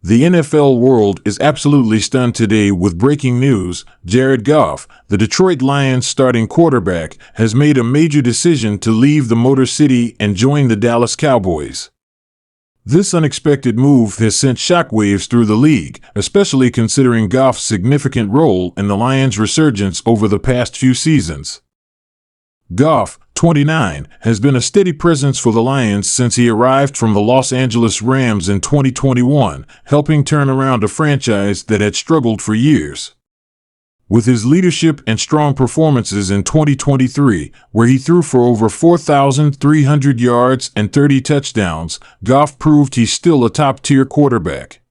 The NFL world is absolutely stunned today with breaking news. Jared Goff, the Detroit Lions starting quarterback, has made a major decision to leave the Motor City and join the Dallas Cowboys. This unexpected move has sent shockwaves through the league, especially considering Goff's significant role in the Lions' resurgence over the past few seasons. Goff, 29, has been a steady presence for the Lions since he arrived from the Los Angeles Rams in 2021, helping turn around a franchise that had struggled for years. With his leadership and strong performances in 2023, where he threw for over 4,300 yards and 30 touchdowns, Goff proved he's still a top-tier quarterback.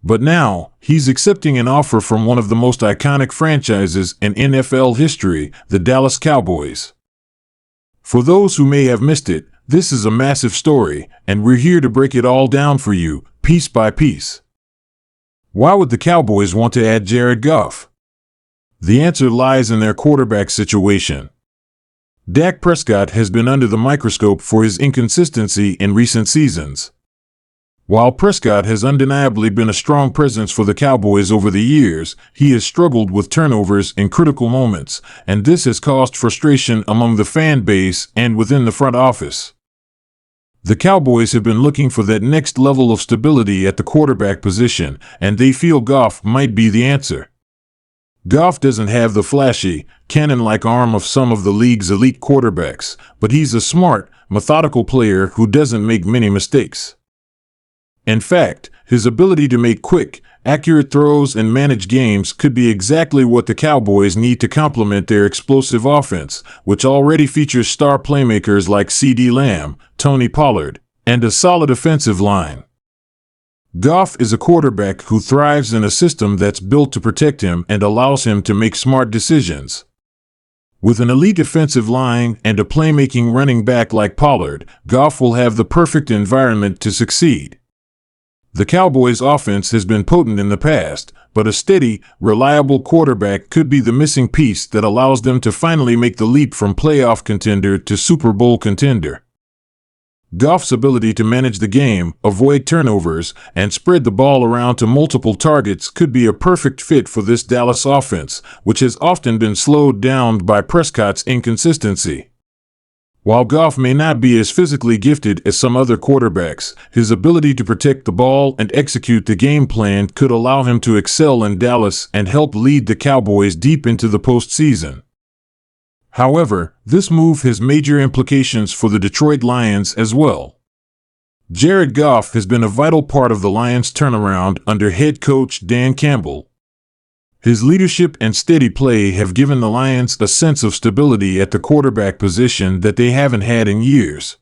But now, he's accepting an offer from one of the most iconic franchises in NFL history, the Dallas Cowboys. For those who may have missed it, this is a massive story, and we're here to break it all down for you, piece by piece. Why would the Cowboys want to add Jared Goff? The answer lies in their quarterback situation. Dak Prescott has been under the microscope for his inconsistency in recent seasons. While Prescott has undeniably been a strong presence for the Cowboys over the years, he has struggled with turnovers in critical moments, and this has caused frustration among the fan base and within the front office. The Cowboys have been looking for that next level of stability at the quarterback position, and they feel Goff might be the answer. Goff doesn't have the flashy, cannon-like arm of some of the league's elite quarterbacks, but he's a smart, methodical player who doesn't make many mistakes. In fact, his ability to make quick, accurate throws and manage games could be exactly what the Cowboys need to complement their explosive offense, which already features star playmakers like CeeDee Lamb, Tony Pollard, and a solid offensive line. Goff is a quarterback who thrives in a system that's built to protect him and allows him to make smart decisions. With an elite offensive line and a playmaking running back like Pollard, Goff will have the perfect environment to succeed. The Cowboys' offense has been potent in the past, but a steady, reliable quarterback could be the missing piece that allows them to finally make the leap from playoff contender to Super Bowl contender. Goff's ability to manage the game, avoid turnovers, and spread the ball around to multiple targets could be a perfect fit for this Dallas offense, which has often been slowed down by Prescott's inconsistency. While Goff may not be as physically gifted as some other quarterbacks, his ability to protect the ball and execute the game plan could allow him to excel in Dallas and help lead the Cowboys deep into the postseason. However, this move has major implications for the Detroit Lions as well. Jared Goff has been a vital part of the Lions' turnaround under head coach Dan Campbell. His leadership and steady play have given the Lions a sense of stability at the quarterback position that they haven't had in years.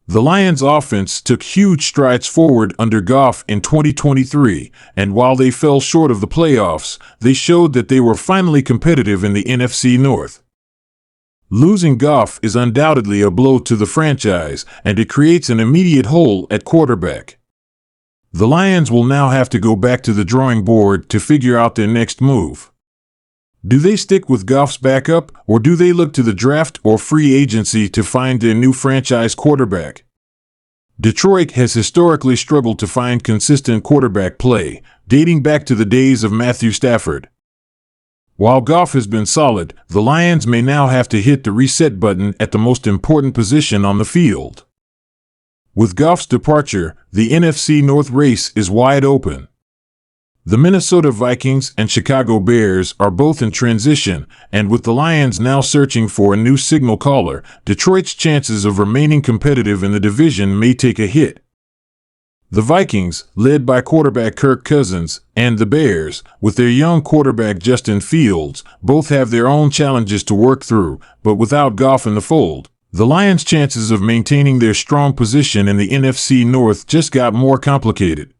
The Lions' offense took huge strides forward under Goff in 2023, and while they fell short of the playoffs, they showed that they were finally competitive in the NFC North. Losing Goff is undoubtedly a blow to the franchise, and it creates an immediate hole at quarterback. The Lions will now have to go back to the drawing board to figure out their next move. Do they stick with Goff's backup, or do they look to the draft or free agency to find their new franchise quarterback? Detroit has historically struggled to find consistent quarterback play, dating back to the days of Matthew Stafford. While Goff has been solid, the Lions may now have to hit the reset button at the most important position on the field. With Goff's departure, the NFC North race is wide open. The Minnesota Vikings and Chicago Bears are both in transition, and with the Lions now searching for a new signal caller, Detroit's chances of remaining competitive in the division may take a hit. The Vikings, led by quarterback Kirk Cousins, and the Bears, with their young quarterback Justin Fields, both have their own challenges to work through, but without Goff in the fold, the Lions' chances of maintaining their strong position in the NFC North just got more complicated.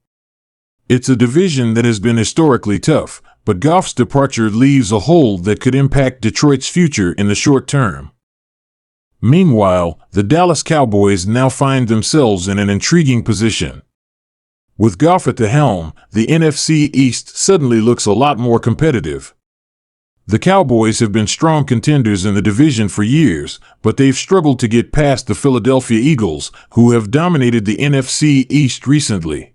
It's a division that has been historically tough, but Goff's departure leaves a hole that could impact Detroit's future in the short term. Meanwhile, the Dallas Cowboys now find themselves in an intriguing position. With Goff at the helm, the NFC East suddenly looks a lot more competitive. The Cowboys have been strong contenders in the division for years, but they've struggled to get past the Philadelphia Eagles, who have dominated the NFC East recently.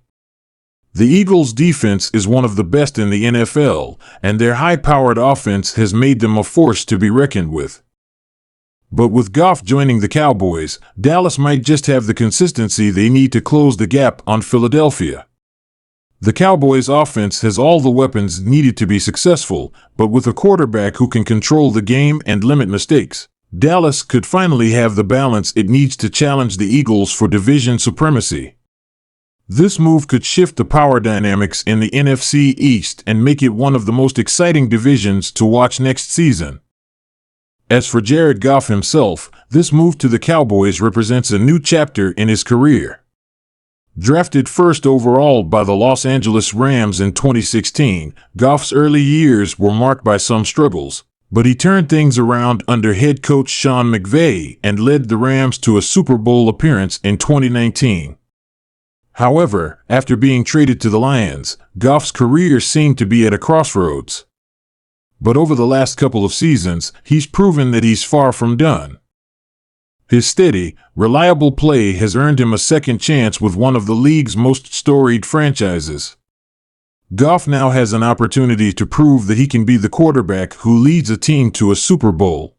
The Eagles' defense is one of the best in the NFL, and their high-powered offense has made them a force to be reckoned with. But with Goff joining the Cowboys, Dallas might just have the consistency they need to close the gap on Philadelphia. The Cowboys' offense has all the weapons needed to be successful, but with a quarterback who can control the game and limit mistakes, Dallas could finally have the balance it needs to challenge the Eagles for division supremacy. This move could shift the power dynamics in the NFC East and make it one of the most exciting divisions to watch next season. As for Jared Goff himself, this move to the Cowboys represents a new chapter in his career. Drafted first overall by the Los Angeles Rams in 2016, Goff's early years were marked by some struggles, but he turned things around under head coach Sean McVay and led the Rams to a Super Bowl appearance in 2019. However, after being traded to the Lions, Goff's career seemed to be at a crossroads. But over the last couple of seasons, he's proven that he's far from done. His steady, reliable play has earned him a second chance with one of the league's most storied franchises. Goff now has an opportunity to prove that he can be the quarterback who leads a team to a Super Bowl.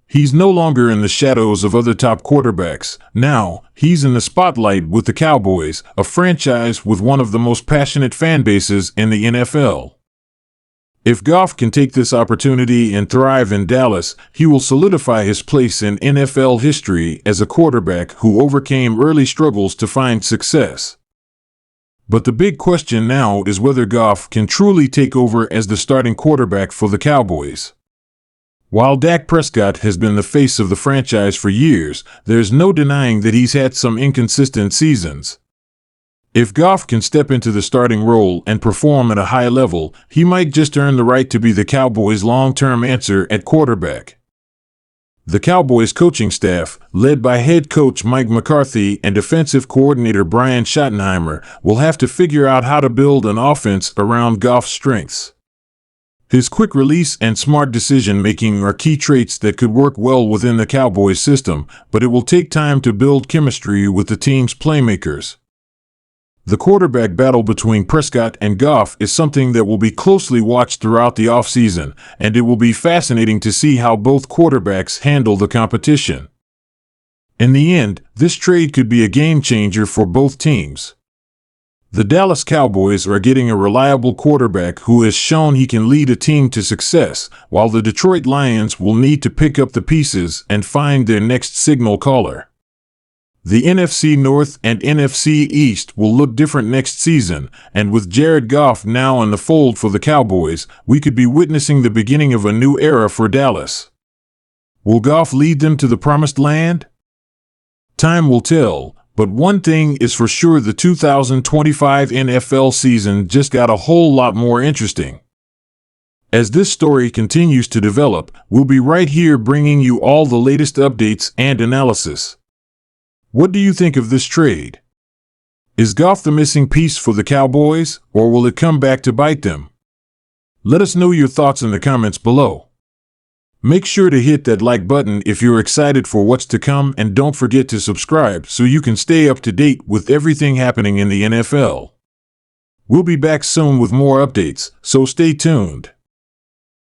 He's no longer in the shadows of other top quarterbacks. Now, he's in the spotlight with the Cowboys, a franchise with one of the most passionate fan bases in the NFL. If Goff can take this opportunity and thrive in Dallas, he will solidify his place in NFL history as a quarterback who overcame early struggles to find success. But the big question now is whether Goff can truly take over as the starting quarterback for the Cowboys. While Dak Prescott has been the face of the franchise for years, there's no denying that he's had some inconsistent seasons. If Goff can step into the starting role and perform at a high level, he might just earn the right to be the Cowboys' long-term answer at quarterback. The Cowboys coaching staff, led by head coach Mike McCarthy and defensive coordinator Brian Schottenheimer, will have to figure out how to build an offense around Goff's strengths. His quick release and smart decision-making are key traits that could work well within the Cowboys system, but it will take time to build chemistry with the team's playmakers. The quarterback battle between Prescott and Goff is something that will be closely watched throughout the offseason, and it will be fascinating to see how both quarterbacks handle the competition. In the end, this trade could be a game-changer for both teams. The Dallas Cowboys are getting a reliable quarterback who has shown he can lead a team to success, while the Detroit Lions will need to pick up the pieces and find their next signal caller. The NFC North and NFC East will look different next season, and with Jared Goff now in the fold for the Cowboys, we could be witnessing the beginning of a new era for Dallas. Will Goff lead them to the promised land? Time will tell, but one thing is for sure: the 2025 NFL season just got a whole lot more interesting. As this story continues to develop, we'll be right here bringing you all the latest updates and analysis. What do you think of this trade? Is Goff the missing piece for the Cowboys, or will it come back to bite them? Let us know your thoughts in the comments below. Make sure to hit that like button if you're excited for what's to come, and don't forget to subscribe so you can stay up to date with everything happening in the NFL. We'll be back soon with more updates, so stay tuned.